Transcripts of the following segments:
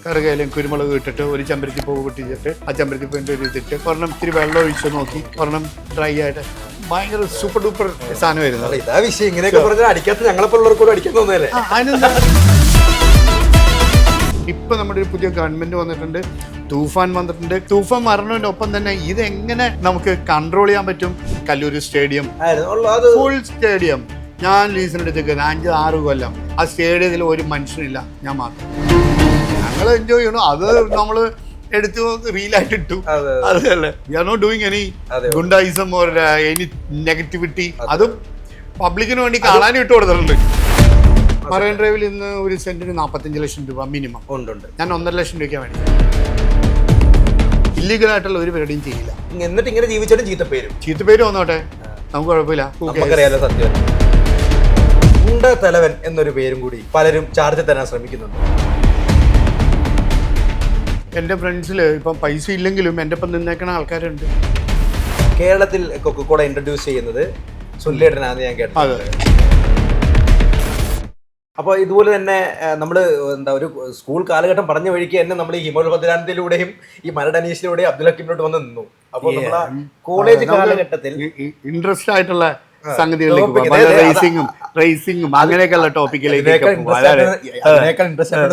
കറുകയിലും കുരുമുളക് ഇട്ടിട്ട് ഒരു ചെമ്പരത്തി പൂവ് പൊട്ടിച്ചിട്ട് ആ ചെമ്പരത്തി പൂവിൻ്റെ ഒരു ഇതിട്ട് ഒരെണ്ണം ഇത്തിരി വെള്ളം ഒഴിച്ച് നോക്കി ഒരെണ്ണം ഡ്രൈ ആയിട്ട് ഭയങ്കര സൂപ്പർ ഡൂപ്പർ സാധനമായിരുന്നു. ഇതാ വിഷയം, ഇങ്ങനെയൊക്കെ പറഞ്ഞാൽ അടിക്കാത്ത ഞങ്ങളെപ്പോലുള്ളവർക്കൂടെ അടിക്കാൻ തോന്നുന്നല്ലേ. ഇപ്പൊ നമ്മുടെ ഒരു പുതിയ ഗവൺമെന്റ് വന്നിട്ടുണ്ട്, തൂഫാൻ വന്നിട്ടുണ്ട്. തൂഫാൻ മരണത്തിൻ്റെ ഒപ്പം തന്നെ ഇതെങ്ങനെ നമുക്ക് കൺട്രോൾ ചെയ്യാൻ പറ്റും? കല്ലൂർ സ്റ്റേഡിയം ഫുൾ സ്റ്റേഡിയം ഞാൻ ലീസിനെടുത്തേക്ക് 5-6 കൊല്ലം ആ സ്റ്റേഡിയത്തിൽ ഒരു മനുഷ്യനില്ല, ഞാൻ മാത്രം. ഞങ്ങൾ എൻജോയ് ചെയ്യണം, അത് നമ്മള് എടുത്ത് റീലായിട്ട് ഇട്ടു. അതല്ലേ we are not doing any ഗുണ്ടായിസം ഓർ എനി നെഗറ്റിവിറ്റി. അതും പബ്ലിക്കിന് വേണ്ടി കാണാനും ഇട്ട് കൊടുത്തിട്ടുണ്ട്. മറൈൻ ഡ്രൈവിൽ ഇന്ന് ഒരു സെന്റിന് 45 ലക്ഷം രൂപ മിനിമം ഉണ്ട്. ഞാൻ 1.5 ലക്ഷം രൂപയ്ക്ക് വേണ്ടി ഇല്ലീഗലായിട്ടുള്ള ഒരു പരിപാടിയും ചെയ്യില്ല. എന്നിട്ട് ഇങ്ങനെ ജീവിച്ചാലും ചീത്തപ്പേര് വന്നോട്ടെ, നമുക്ക് കുഴപ്പമില്ല. നമുക്കറിയാലോ സത്യം. ഗുണ്ട തലവൻ എന്നൊരു പേരും കൂടി പലരും ചാർജ് തരാൻ ശ്രമിക്കുന്നുണ്ട്. എൻ്റെ ഫ്രണ്ട്സിൽ ഇപ്പം പൈസ ഇല്ലെങ്കിലും എൻ്റെ ഒപ്പം നിന്നേക്കണ ആൾക്കാരുണ്ട്. കേരളത്തിൽ കൊക്കക്കോള ഇൻട്രൊഡ്യൂസ് ചെയ്യുന്നത് സുല്ലേട്ടനാണെന്ന് ഞാൻ കേട്ടത്. അപ്പോൾ ഇതുപോലെ തന്നെ നമ്മൾ ഒരു സ്കൂൾ കാലഘട്ടം പറഞ്ഞ വഴിക്ക് തന്നെ നമ്മൾ ഈ ഹിമോൽ ഭദ്രാനത്തിലൂടെയും ഈ മരടനീഷിലൂടെയും അബ്ദുൽ ഹക്കീമിലോട്ട് വന്ന് നിന്നു. അപ്പോൾ നമ്മൾ കോളേജ് കാലഘട്ടത്തിൽ ഇൻട്രസ്റ്റ് ആയിട്ടുള്ള റേസിംഗും അങ്ങനെയൊക്കെയുള്ള ടോപ്പിക്കിലേക്ക്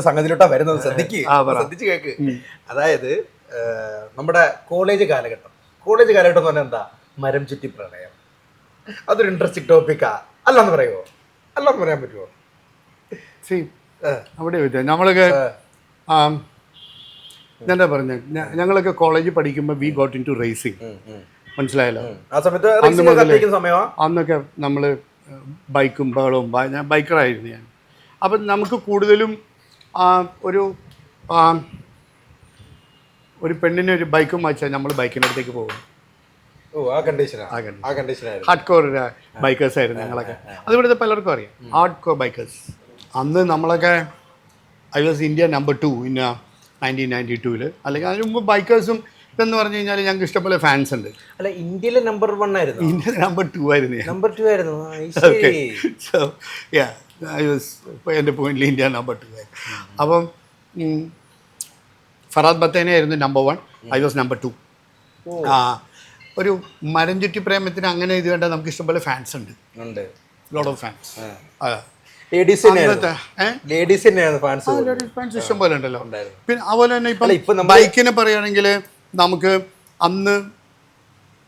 സംഗതിയിലോട്ടാ വരുന്നത്. ശ്രദ്ധിച്ച് കേക്ക്. അതായത് നമ്മുടെ കോളേജ് കാലഘട്ടം എന്ന് പറഞ്ഞാൽ എന്താ? മരം ചുറ്റി പ്രണയം. അതൊരു ഇൻട്രസ്റ്റിംഗ് ടോപ്പിക്കാ അല്ലാന്ന് പറയുമോ? അല്ലാന്ന് പറയാൻ പറ്റുമോ? അവിടെ നമ്മളൊക്കെ എന്താ പറഞ്ഞ, ഞങ്ങളൊക്കെ കോളേജിൽ പഠിക്കുമ്പോൾ we got into racing. മനസ്സിലായല്ലോ? അന്നൊക്കെ നമ്മൾ ബൈക്കും ബഹളവും, ഞാൻ ബൈക്കറായിരുന്നു ഞാൻ. അപ്പം നമുക്ക് കൂടുതലും ഒരു പെണ്ണിന് ഒരു ബൈക്കും വായിച്ചാൽ നമ്മൾ ബൈക്കിൻ്റെ അടുത്തേക്ക് പോകും. ഹാർഡ് കോർ ബൈക്കേഴ്സ് ആയിരുന്നു ഞങ്ങളൊക്കെ. അതിവിടുത്തെ പലർക്കും അറിയാം, ഹാർഡ് കോർ ബൈക്കേഴ്സ്. അന്ന് നമ്മളൊക്കെ I was India number 2 in 1992. അല്ലെങ്കിൽ അതിന് മുമ്പ് ബൈക്കേഴ്സും ഇതെന്ന് പറഞ്ഞു കഴിഞ്ഞാൽ ഞങ്ങൾക്ക് ഇഷ്ടംപോലെ ഫാൻസ് ഉണ്ട്. അല്ല, ഇന്ത്യയിലെ നമ്പർ 1 ആയിരുന്നു. ഇന്ത്യയിലെ നമ്പർ 2 ആയിരുന്നു. സോ ഐ വാസ് എൻ്റെ പോയിന്റിൽ ഇന്ത്യ നമ്പർ 2 ആയിരുന്നു. അപ്പം ഫറാദ് ബത്തേന ആയിരുന്നു നമ്പർ 1, ഐ വാസ് നമ്പർ 2. ഒരു മരം ചുറ്റി പ്രേമത്തിന് അങ്ങനെ ഇത് വേണ്ട, നമുക്ക് ഇഷ്ടംപോലെ ഫാൻസ് ഉണ്ട്, ലോട്ട് ഓഫ് ഫാൻസ്. ഫാൻസ് ഇഷ്ടം പോലെ ഉണ്ടല്ലോ. പിന്നെ അതുപോലെ തന്നെ ഇപ്പം ബൈക്കിനെ പറയുകയാണെങ്കിൽ നമുക്ക് അന്ന്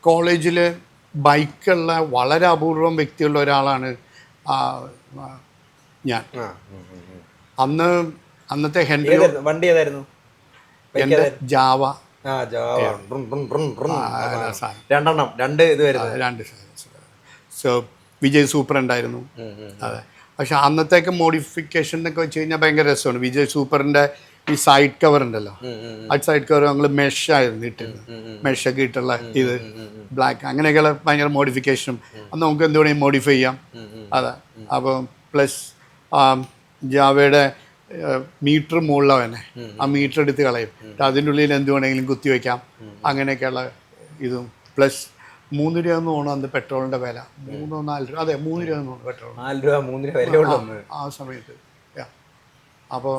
കോളേജിൽ ബൈക്കുള്ള വളരെ അപൂർവം വ്യക്തിയുള്ള ഒരാളാണ് ഞാൻ. അന്നത്തെ ഹെൻറി വണ്ടി ഏതായിരുന്നു? എൻ്റെ ജാവ. രണ്ട്. സോ വിജയ് സൂപ്പർ ഉണ്ടായിരുന്നു. അതെ. പക്ഷെ അന്നത്തേക്ക് മോഡിഫിക്കേഷൻ എന്നൊക്കെ വെച്ച് കഴിഞ്ഞാൽ ഭയങ്കര രസമാണ്. വിജയ് സൂപ്പറിൻ്റെ ഈ സൈഡ് കവർ ഉണ്ടല്ലോ, ആ സൈഡ് കവർ ഞങ്ങൾ മെഷായിരുന്നു ഇട്ടിരുന്നത്. മെഷൊക്കെ ഇട്ടുള്ള ഇത് ബ്ലാക്ക്, അങ്ങനെയൊക്കെയുള്ള ഭയങ്കര മോഡിഫിക്കേഷനും അന്ന് നമുക്ക് എന്തുവേണമെങ്കിൽ മോഡിഫൈ ചെയ്യാം. അതെ. അപ്പോൾ പ്ലസ് ജാവയുടെ മീറ്റർ മുകളിലാണ് തന്നെ, ആ മീറ്റർ എടുത്ത് കളയും, അതിൻ്റെ ഉള്ളിൽ എന്ത് വേണമെങ്കിലും കുത്തി വയ്ക്കാം. അങ്ങനെയൊക്കെയുള്ള ഇതും പ്ലസ് 3 രൂപ എന്ന് തോന്നുന്നു അന്ന് പെട്രോളിൻ്റെ വില. 3-4 രൂപ. അതെ, 3 രൂപ എന്ന് തോന്നുന്നു പെട്രോൾ. 4 രൂപ ആ സമയത്ത്. അപ്പോൾ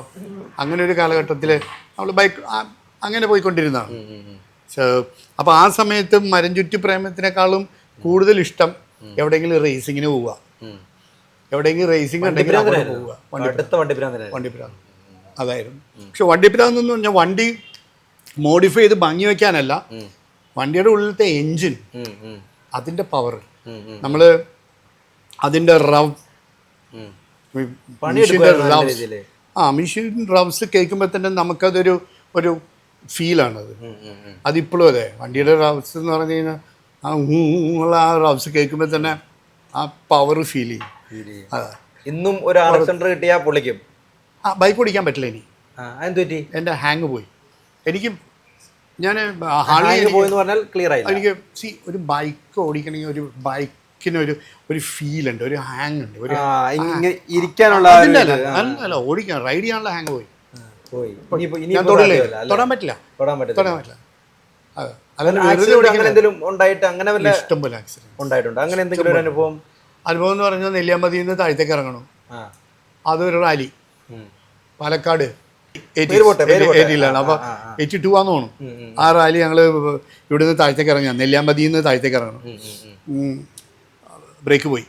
അങ്ങനെ ഒരു കാലഘട്ടത്തിൽ നമ്മൾ ബൈക്ക് അങ്ങനെ പോയിക്കൊണ്ടിരുന്നതാണ്. അപ്പോൾ ആ സമയത്ത് മരം ചുറ്റി പ്രേമത്തിനേക്കാളും കൂടുതൽ ഇഷ്ടം എവിടെയെങ്കിലും റേസിങ്ങിന് പോവുക, എവിടെയെങ്കിലും റേസിംഗ് ഉണ്ടെങ്കിൽ പോവുക. വണ്ടിപ്രാന്ത് അതായിരുന്നു. പക്ഷെ വണ്ടിപ്രാന്ത് എന്ന് പറഞ്ഞാൽ വണ്ടി മോഡിഫൈ ചെയ്ത് ഭംഗി വയ്ക്കാനല്ല, വണ്ടിയുടെ ഉള്ളിലത്തെ എൻജിൻ, അതിൻ്റെ പവർ, നമ്മൾ അതിൻ്റെ മെഷീൻ റവ്സ് കേൾക്കുമ്പോൾ തന്നെ നമുക്കതൊരു ഫീലാണത്. അതിപ്പോഴും അതെ, വണ്ടിയുടെ റവ്സ് എന്ന് പറഞ്ഞു കഴിഞ്ഞാൽ ആ റവ്സ് കേൾക്കുമ്പോൾ തന്നെ ആ പവർ ഫീൽ ചെയ്യും. അതെ. ഇന്നും ഒരു കിട്ടിയാൽ പൊളിക്കും. ബൈക്ക് ഓടിക്കാൻ പറ്റില്ല ഇനി. എൻ്റെ ഹാങ് പോയി. എനിക്ക് എനിക്ക് ഒരു ബൈക്ക് ഓടിക്കണമെങ്കിൽ ഒരു ബൈക്കിനൊരു ഫീൽ ഉണ്ട്, ഒരു ഹാങ് ഉണ്ട്, ഒരു ഇരിക്കാനുള്ള അല്ല ഓടിക്കാൻ റൈഡ് ചെയ്യാനുള്ള ഹാങ് പോയി. തൊടാൻ പറ്റില്ല. ഇഷ്ടംപോലെ ആക്സിഡന്റ് അങ്ങനെ എന്തെങ്കിലും ഒരു അനുഭവം എന്ന് പറഞ്ഞാൽ നെല്ലിയാമ്പതിയിൽ നിന്ന് താഴത്തേക്ക് ഇറങ്ങണം. അതൊരു റാലി, പാലക്കാട് പേര് പോട്ടെ. 80ലാണ്. അപ്പോൾ 82 ആണെന്ന് തോന്നുന്നു. ആ റാലി ഞങ്ങൾ ഇവിടുന്ന് താഴത്തേക്ക് ഇറങ്ങി, നെല്ലിയാമ്പതിയിൽ നിന്ന് താഴത്തേക്ക് ഇറങ്ങണം. ബ്രേക്ക് പോയി,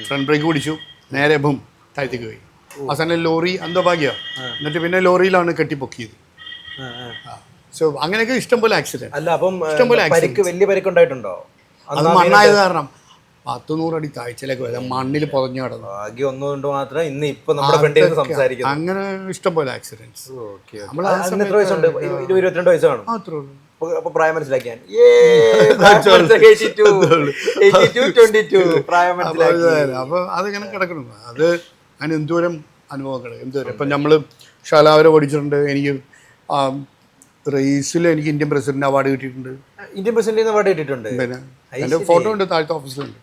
ഫ്രണ്ട് ബ്രേക്ക് പിടിച്ചു, നേരെ ബും താഴത്തേക്ക് പോയി. അവസാനം ലോറി എന്തോ ഭാഗ്യം, എന്നിട്ട് പിന്നെ ലോറിയിലാണ് കെട്ടിപ്പൊക്കിയത്. സോ അങ്ങനെയൊക്കെ ഇഷ്ടംപോലെ ആക്സിഡന്റ്. അല്ല അപ്പം വലിയ പരിക്കുണ്ടായിട്ടുണ്ടോ? അത് മണ്ണായത് കാരണം 100 അടി താഴ്ചയിലേക്ക് വരാം, മണ്ണിൽ പുതഞ്ഞു കിടന്നു. ഭാഗ്യം ഒന്നുകൊണ്ട് മാത്രം ഇന്ന് ഇപ്പൊ നമ്മുടെ ഫ്രണ്ടിൽ സംസാരിക്കുന്നത്. അങ്ങനെ ഇഷ്ടംപോലെ ആക്സിഡൻറ്റ്സ്. നമ്മൾ എത്ര വയസ്സുണ്ട്? 22 വയസ്സ് കാണും. അത്രേ ഉള്ളൂ. അപ്പൊ പ്രായം മനസ്സിലാക്കിയാൻ അപ്പൊ അതിങ്ങനെ കിടക്കണം. അത് അതിന് എന്തോരം അനുഭവങ്ങൾ, എന്തോരം. ഇപ്പം നമ്മൾ ശാലാവരെ ഓടിച്ചിട്ടുണ്ട്. എനിക്ക് റേസിൽ എനിക്ക് ഇന്ത്യൻ പ്രസിഡന്റ് അവാർഡ് കിട്ടിയിട്ടുണ്ട്. ഇന്ത്യൻ പ്രസിഡന്റ് അവാർഡ് കിട്ടിയിട്ടുണ്ട്. പിന്നെ എൻ്റെ ഫോട്ടോ ഉണ്ട് താഴത്തെ ഓഫീസിലുണ്ട്.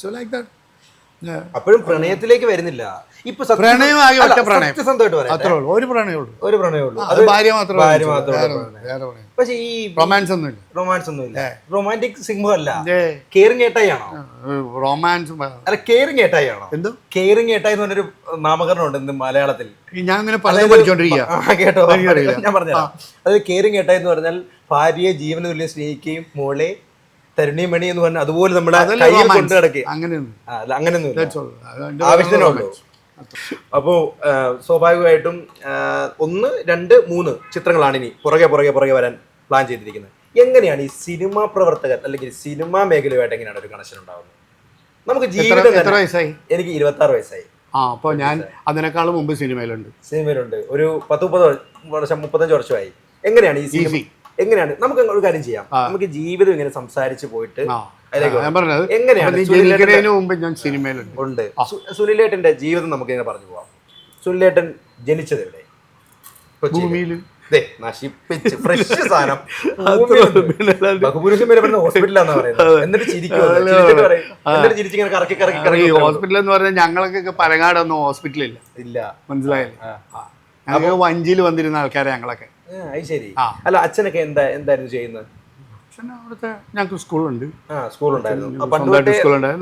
So like that. അപ്പോഴും പ്രണയത്തിലേക്ക് വരുന്നില്ല. ഇപ്പൊ പ്രണയം ആകെ ഒറ്റ പ്രണയം, അത്രേ ഉള്ളൂ. ഒരു പ്രണയമുള്ളൂ. അത് ഭാര്യ മാത്രമേ. പക്ഷേ ഈ റൊമാൻസ് ഒന്നുമില്ല. റൊമാൻറ്റിക് സിംഹം അല്ല, കെയറിംഗ് ഏട്ടായിയാണോ? റൊമാൻസ് അല്ല, കെയറിംഗ് ഏട്ടായിയാണോ? എന്തോ കെയറിംഗ് ഏട്ടായി എന്ന് പറഞ്ഞൊരു നാമകരണം ഉണ്ട് ഇന്ന് മലയാളത്തിൽ. ഞാൻ അങ്ങനെ പഠിച്ചോണ്ടിരിക്കുക കേട്ടോ, ഞാൻ പറഞ്ഞുതരാം. അത് കെയറിംഗ് ഏട്ടായി എന്ന് പറഞ്ഞാൽ ഭാര്യയെ ജീവന തുല്യം സ്നേഹിക്കുകയും മോളെ തരുണിമണി എന്ന് പറഞ്ഞാൽ അതുപോലെ നമ്മുടെ കയ്യിൽ കൊണ്ട് കിടക്കുക. അങ്ങനെയൊന്നും ആവശ്യത്തിനുള്ളൂ. അപ്പോൾ സ്വാഭാവികമായിട്ടും 1, 2, 3 ചിത്രങ്ങളാണ് ഇനി പുറകെ വരാൻ പ്ലാൻ ചെയ്തിരിക്കുന്നത്. എങ്ങനെയാണ് ഈ സിനിമാ പ്രവർത്തകർ അല്ലെങ്കിൽ സിനിമാ മേഖലയുമായിട്ട് എങ്ങനെയാണ് ഒരു കണക്ഷൻ ഉണ്ടാവുന്നത്? നമുക്ക് ജീവിതം. എനിക്ക് 26 വയസ്സായി. അപ്പോൾ ഞാൻ അതിനേക്കാളും മുമ്പ് സിനിമയിലുണ്ട്. ഒരു 10-30 വർഷം, 35 വർഷമായി. എങ്ങനെയാണ് ഈ സിനിമ? എങ്ങനെയാണ്? നമുക്ക് ഒരു കാര്യം ചെയ്യാം, നമുക്ക് ജീവിതം ഇങ്ങനെ സംസാരിച്ച് പോയിട്ട് എങ്ങനെയാണ് സുനിലേട്ടന്റെ ജീവിതം നമുക്ക് ഇങ്ങനെ പറഞ്ഞു പോവാം. സുനിലേട്ടൻ ജനിച്ചത് എവിടെ? നശിപ്പിച്ച് ഫ്രഷ് സാധനം ബഹുഭൂരിഷം വരെ ഹോസ്പിറ്റലാന്നാ പറയുന്നത്. എന്നിട്ട് ചിരിച്ചിങ്ങനെ കറക്കി ഹോസ്പിറ്റൽ എന്ന് പറഞ്ഞാൽ ഞങ്ങൾക്കൊക്കെ പരങ്ങാടൊന്നും ഹോസ്പിറ്റലില്ല. മനസ്സിലായില്ലേ? ഞങ്ങൾക്ക് വഞ്ചിയിൽ വന്നിരുന്ന ആൾക്കാരെ ഞങ്ങളൊക്കെ. ശരി. അല്ല, അച്ഛനൊക്കെ എന്തായിരുന്നു ചെയ്യുന്നത്? അവിടുത്തെ ഞങ്ങൾക്ക് സ്കൂളുണ്ട്. സ്കൂളുണ്ടായിരുന്നു.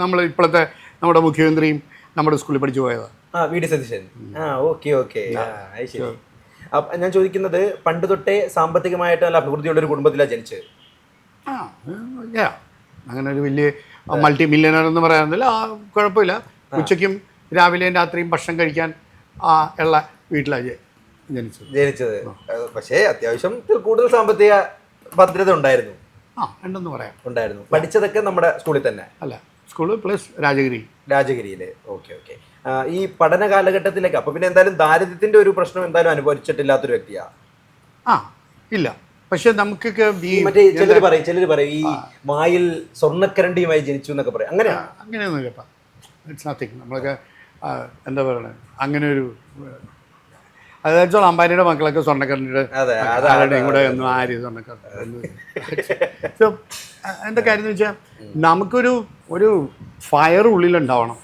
നമ്മൾ ഇപ്പോഴത്തെ നമ്മുടെ മുഖ്യമന്ത്രിയും നമ്മുടെ സ്കൂളിൽ പഠിച്ചു പോയതാണ്. വി.ഡി. സതീശൻ. ഓക്കെ. ശരി. ഞാൻ ചോദിക്കുന്നത്, പണ്ട് തൊട്ടേ സാമ്പത്തികമായിട്ട് നല്ല അഭിവൃദ്ധിയുള്ള ഒരു കുടുംബത്തിലാണ് ജനിച്ചത്? അങ്ങനെ ഒരു വലിയ മൾട്ടി മില്യണർ എന്ന് പറയാനില്ല, കുഴപ്പമില്ല. ഉച്ചയ്ക്കും രാവിലെയും രാത്രിയും ഭക്ഷണം കഴിക്കാൻ ഉള്ള വീട്ടിലാണ് ജനിച്ചത്. പക്ഷേ അത്യാവശ്യം കൂടുതൽ സാമ്പത്തിക ഭദ്രത ഉണ്ടായിരുന്നു. ഉണ്ടെന്ന് പറയാം. ഉണ്ടായിരുന്നു. പഠിച്ചതൊക്കെ നമ്മുടെ സ്കൂളിൽ തന്നെ? അല്ല, സ്കൂള് പ്ലസ് രാജഗിരിയിലെ. ഓക്കെ. ഈ പഠന കാലഘട്ടത്തിലേക്ക് അപ്പൊ പിന്നെ എന്തായാലും ദാരിദ്ര്യത്തിന്റെ ഒരു പ്രശ്നം എന്തായാലും അനുഭവിച്ചിട്ടില്ലാത്തൊരു വ്യക്തിയാ? ഇല്ല. പക്ഷെ നമുക്കൊക്കെ മറ്റേ ചിലർ പറയും ഈ വായിൽ സ്വർണ്ണക്കരണ്ടിയുമായി ജനിച്ചു എന്നൊക്കെ പറയും. അങ്ങനെയൊന്നുമില്ല. It's nothing. നമ്മളൊക്കെ എന്താ പറയണേ, അങ്ങനെ ഒരു അതായത് അംബാനിയുടെ മക്കളൊക്കെ സ്വർണ്ണക്കരണ്ടിയുടെ കൂടെ ഒന്നും ആര് സ്വർണ്ണക്കരണ്ടി. എന്താ കാര്യം എന്ന് വെച്ചാൽ നമുക്കൊരു ഫയർ ഉള്ളിലുണ്ടാവണം.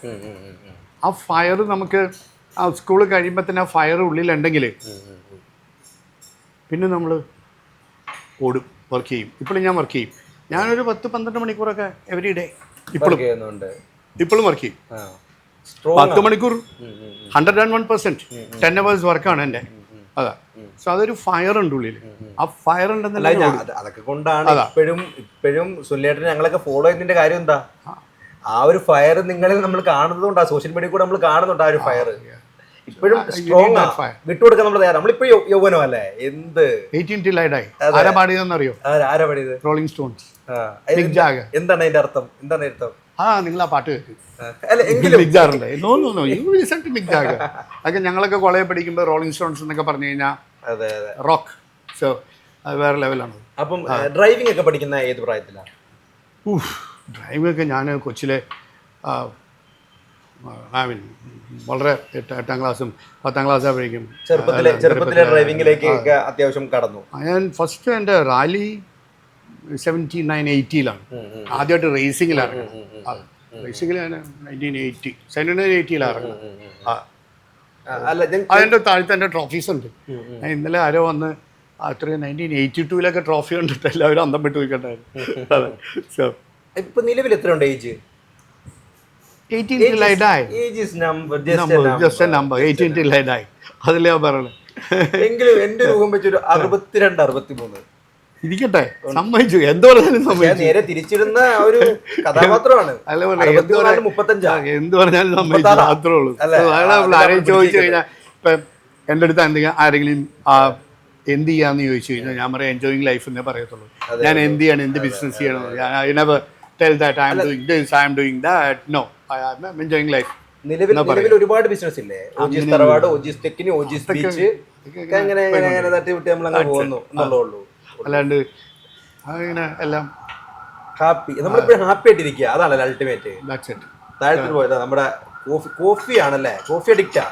ആ ഫയർ നമുക്ക് ആ സ്കൂൾ കഴിയുമ്പോൾ തന്നെ ആ ഫയർ ഉള്ളിലുണ്ടെങ്കിൽ പിന്നെ നമ്മൾ ഓടും, വർക്ക് ചെയ്യും. ഇപ്പോഴും ഞാൻ വർക്ക് ചെയ്യും. ഞാനൊരു 10-12 മണിക്കൂറൊക്കെ എവറി ഡേ ഇപ്പോഴും വർക്ക് ചെയ്യും. 10 മണിക്കൂർ 101%, 10 hours വർക്കാണ് എൻ്റെ. അതാ. സോ അതൊരു ഫയർ ഉണ്ട് ഉള്ളിൽ. ആ ഫയർ ഉണ്ടെന്നല്ല, അതൊക്കെ കൊണ്ടാണ് ഇപ്പോഴും സുനിലേട്ടൻ ഞങ്ങളൊക്കെ ഫോളോ ചെയ്യുന്നതിന്റെ കാര്യം എന്താ, ആ ഒരു ഫയർ നിങ്ങളിൽ നമ്മൾ കാണുന്നതുകൊണ്ട്, ആ സോഷ്യൽ മീഡിയ കൂടെ നമ്മൾ കാണുന്നുണ്ട് ആ ഒരു ഫയർ. ഇപ്പോഴും സ്ട്രോങ് വിട്ടുകൊടുക്കാൻ നമ്മൾ തയ്യാറാണ്. നമ്മളിപ്പോ യൗവനം അല്ലേ? എന്ത് 18 till I die. ആരാ പാടിയതെന്നറിയോ? Rolling stones. എന്താണ് അതിന്റെ അർത്ഥം? നിങ്ങൾ ആ പാട്ട് കേൾക്കും. അതൊക്കെ ഞങ്ങളൊക്കെ കോളേജിൽ പഠിക്കുമ്പോൾ റോളിംഗ് സ്റ്റോൺസ് എന്നൊക്കെ പറഞ്ഞു കഴിഞ്ഞാൽ റോക്ക്. സോ അത് വേറെ ലെവലാണ്. അപ്പം ഡ്രൈവിംഗ് ഒക്കെ പഠിക്കുന്ന ഏത് പ്രായത്തിലാണ്? ഡ്രൈവിംഗ് ഒക്കെ ഞാൻ കൊച്ചിലെ വളരെ 8ാം ക്ലാസ്സും 10ാം ക്ലാസ് ആവുമ്പോഴേക്കും ചെറുപ്പത്തിലെ ഡ്രൈവിംഗിലേക്ക് അത്യാവശ്യം കടന്നു. ഞാൻ ഫസ്റ്റ് എൻ്റെ റാലി 79-80ലാണ് ആദ്യമായിട്ട് റേസിങ്ങിലാണ്. റേസിങ്ങിൽ ഞാൻ 1980-79-80ലാണ്. അതിൻ്റെ താഴത്തെ എൻ്റെ ട്രോഫീസ് ഉണ്ട്. ഞാൻ ഇന്നലെ ആരോ വന്ന് അത്രയും 1982 ട്രോഫി കണ്ടിട്ട് എല്ലാവരും അന്തം വിട്ട് പോയിക്കണ്ടായിരുന്നു. ഇപ്പൊ നിലവിൽ എത്രയുണ്ട് age? 18 till I died. Age is number, just a Number, number. just a number. 18 till I died. അതിൽ ഞാൻ പറയണേ. എങ്കിലും എന്റെ രൂപം വെച്ചൊരു 62, 63. ഇരിക്കട്ടെ, സമ്മതിച്ചു. എന്ത് പറഞ്ഞാലും ഞാൻ സമ്മതിച്ചു. നേരെ തിരിച്ചിടുന്ന ഒരു കഥാപാത്രമാണ്. അല്ല പറഞ്ഞെ, 35. എന്ത് പറഞ്ഞാലും സമ്മതിച്ചു മാത്രമേ ഉള്ളൂ. ആരെയും ചോദിച്ചു കഴിഞ്ഞാൽ ഇപ്പൊ എൻ്റെ അടുത്ത് ആരെങ്കിലും എന്ത് ചെയ്യാന്ന് ചോദിച്ചു കഴിഞ്ഞാൽ ഞാൻ പറയാം എൻജോയിങ് ലൈഫ് എന്നേ പറയത്തുള്ളൂ. ഞാൻ എന്ത് ചെയ്യണം, എന്ത് ബിസിനസ് ചെയ്യണം, I never tell that I'm doing this, I'm doing that. No, I am enjoying life. നിലവിൽ ഒരുപാട് ബിസിനസ് ഇല്ലേ? ഓജീസ് തറവാട്, ഓജീസ് തെക്കിനി, ഓജീസ് ബീച്ച്, അങ്ങനെ തട്ടിവിട്ട് നമ്മൾ അങ്ങനെ പോകുന്നു എന്നുള്ളൂ. അല്ലാണ്ട് അങ്ങനെ എല്ലാം ഹാപ്പി, നമ്മളിപ്പോഴും ഹാപ്പി ആയിട്ടിരിക്കുക, അതാണല്ലോ അൾട്ടിമേറ്റ്. താഴത്തിൽ പോയതാ നമ്മുടെ കോഫി ആണല്ലേ? കോഫി അഡിക്റ്റാ?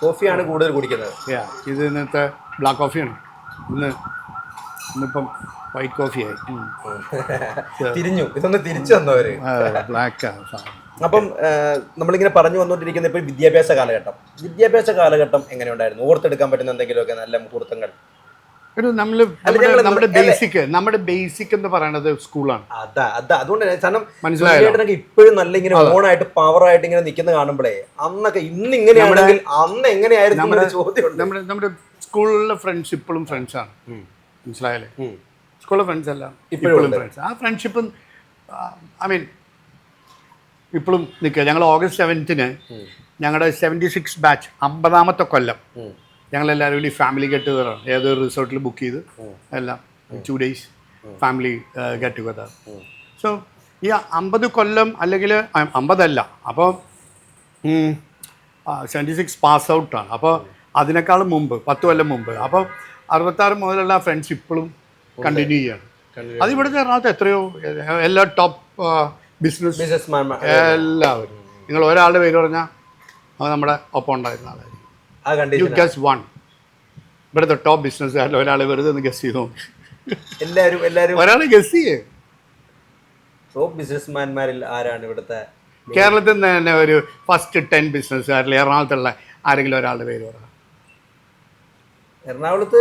കോഫിയാണ് കൂടുതൽ കുടിക്കുന്നത്. ഇത് ഇന്നത്തെ ബ്ലാക്ക് കോഫിയാണ്. ഇന്നിപ്പം വൈറ്റ് കോഫിയായി. തിരിഞ്ഞു, ഇതൊന്ന് തിരിച്ചു തന്നവര്. ബ്ലാക്ക്. അപ്പം നമ്മളിങ്ങനെ പറഞ്ഞു വന്നുകൊണ്ടിരിക്കുന്ന ഇപ്പോൾ വിദ്യാഭ്യാസ കാലഘട്ടം എങ്ങനെയുണ്ടായിരുന്നു? ഓർത്തെടുക്കാൻ പറ്റുന്ന എന്തെങ്കിലുമൊക്കെ നല്ല മുഹൂർത്തങ്ങൾ? നമ്മുടെ ബേസിക് എന്ന് പറയുന്നത് സ്കൂളാണ്. അതുകൊണ്ട് മനസ്സിലായി ഇപ്പോഴും നല്ല ഇങ്ങനെ ഓണായിട്ട് പവറായിട്ട് ഇങ്ങനെ നിൽക്കുന്ന കാണുമ്പോഴേ അന്നൊക്കെ ഇന്ന് ഇങ്ങനെയാണെങ്കിൽ അന്ന് എങ്ങനെയായിരുന്നു ചോദ്യം. നമ്മുടെ സ്കൂളിലെ ഫ്രണ്ട്സ് ഇപ്പോഴും ഫ്രണ്ട്സാണ്, മനസ്സിലായല്ലേ? സ്കൂളിലെ ഫ്രണ്ട്സ് അല്ല, ഇപ്പോഴും ഫ്രണ്ട്സ്. ആ ഫ്രണ്ട്ഷിപ്പ് ഐ മീൻ ഇപ്പോഴും നിൽക്കുക. ഞങ്ങൾ August 7th ഞങ്ങളുടെ 76 ബാച്ച് 50ാമത്തെ കൊല്ലം ഞങ്ങളെല്ലാവരും കൂടി ഫാമിലി ഗെറ്റ് ടുഗദറാണ്. ഏതൊരു റിസോർട്ടിൽ ബുക്ക് ചെയ്ത് എല്ലാം 2 days family get together. So ഈ 50 കൊല്ലം അല്ലെങ്കിൽ 50 അല്ല, അപ്പോൾ 76 പാസ് ഔട്ടാണ്. അപ്പോൾ അതിനേക്കാളും മുമ്പ് 10 കൊല്ലം മുമ്പ്. അപ്പോൾ 66 മുതലുള്ള ഫ്രണ്ട്സ് ഇപ്പോഴും കണ്ടിന്യൂ ചെയ്യാണ്. അത് ഇവിടുത്തെ എറണാകുളത്ത് എത്രയോ എല്ലാ ടോപ്പ് ബിസിനസ് എല്ലാവരും. നിങ്ങൾ ഒരാളുടെ പേര് പറഞ്ഞാൽ അത് നമ്മുടെ ഒപ്പം ഉണ്ടായിരുന്ന ആളായിരിക്കും. You guess one. ഇവിടുത്തെ ടോപ്പ് ബിസിനസ്സുകാരിൽ ഒരാളെ വെറുതെ ഒന്ന് ഗസ് ചെയ്തോ. എല്ലാവരും ഒരാളെ ഗസ് ചെയ്യേ. ടോപ്പ് ബിസിനസ്മാൻമാരിൽ ആരാണ് ഇവിടുത്തെ? കേരളത്തിൽ നിന്ന് തന്നെ ഒരു ഫസ്റ്റ് 10 ബിസിനസ്സുകാരിൽ എറണാകുളത്തുള്ള ആരെങ്കിലും ഒരാളുടെ പേര് പറയാം. എറണാകുളത്ത്